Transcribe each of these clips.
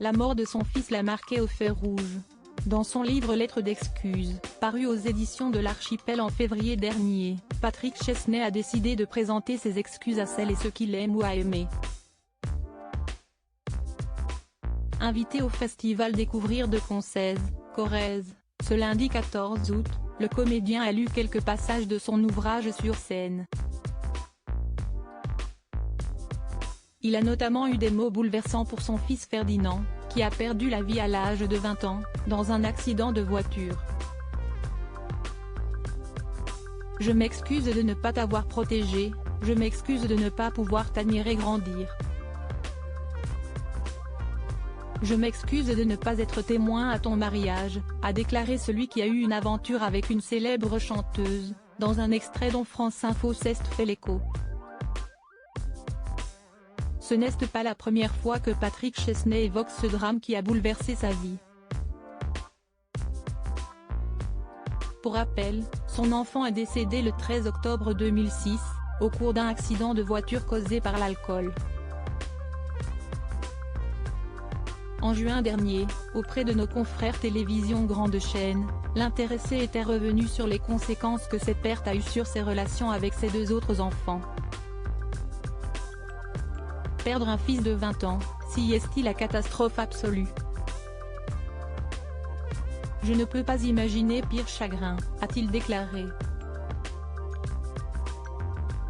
La mort de son fils l'a marqué au fer rouge. Dans son livre Lettres d'excuses, paru aux éditions de l'Archipel en février dernier, Patrick Chesney a décidé de présenter ses excuses à celles et ceux qu'il aime ou a aimé. Invité au festival Découvrir de Concèze, Corrèze, ce lundi 14 août, le comédien a lu quelques passages de son ouvrage sur scène. Il a notamment eu des mots bouleversants pour son fils Ferdinand, qui a perdu la vie à l'âge de 20 ans, dans un accident de voiture. « Je m'excuse de ne pas t'avoir protégé, je m'excuse de ne pas pouvoir t'admirer grandir. Je m'excuse de ne pas être témoin à ton mariage », a déclaré celui qui a eu une aventure avec une célèbre chanteuse, dans un extrait dont France Info s'est fait l'écho. Ce n'est pas la première fois que Patrick Chesney évoque ce drame qui a bouleversé sa vie. Pour rappel, son enfant est décédé le 13 octobre 2006, au cours d'un accident de voiture causé par l'alcool. En juin dernier, auprès de nos confrères télévision Grande Chaîne, l'intéressé était revenu sur les conséquences que cette perte a eues sur ses relations avec ses deux autres enfants. Perdre un fils de 20 ans, si est-il la catastrophe absolue? Je ne peux pas imaginer pire chagrin, a-t-il déclaré.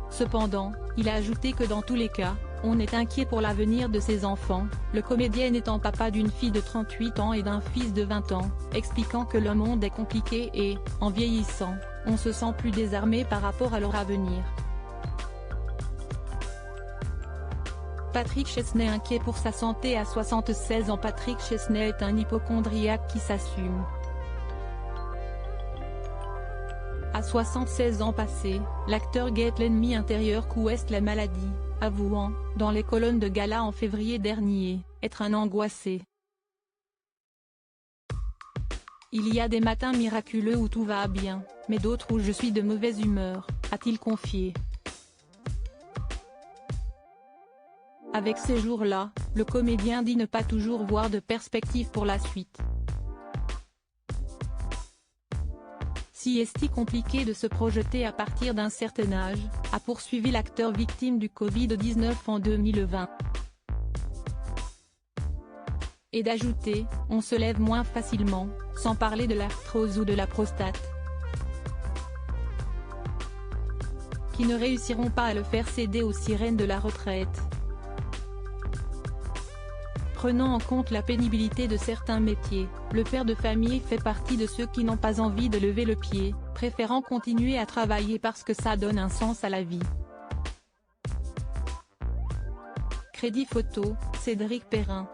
Cependant, il a ajouté que dans tous les cas, on est inquiet pour l'avenir de ses enfants, le comédien étant papa d'une fille de 38 ans et d'un fils de 20 ans, expliquant que le monde est compliqué et, en vieillissant, on se sent plus désarmé par rapport à leur avenir. Patrick Chesney inquiet pour sa santé à 76 ans. Patrick Chesney est un hypocondriaque qui s'assume. À 76 ans passés, l'acteur guette l'ennemi intérieur qu'ouest la maladie, avouant, dans les colonnes de gala en février dernier, être un angoissé. Il y a des matins miraculeux où tout va bien, mais d'autres où je suis de mauvaise humeur, a-t-il confié. Avec ces jours-là, le comédien dit ne pas toujours voir de perspective pour la suite. Si est-il compliqué de se projeter à partir d'un certain âge, a poursuivi l'acteur victime du Covid-19 en 2020. Et d'ajouter, on se lève moins facilement, sans parler de l'arthrose ou de la prostate, qui ne réussiront pas à le faire céder aux sirènes de la retraite. Prenant en compte la pénibilité de certains métiers, le père de famille fait partie de ceux qui n'ont pas envie de lever le pied, préférant continuer à travailler parce que ça donne un sens à la vie. Crédit photo, Cédric Perrin.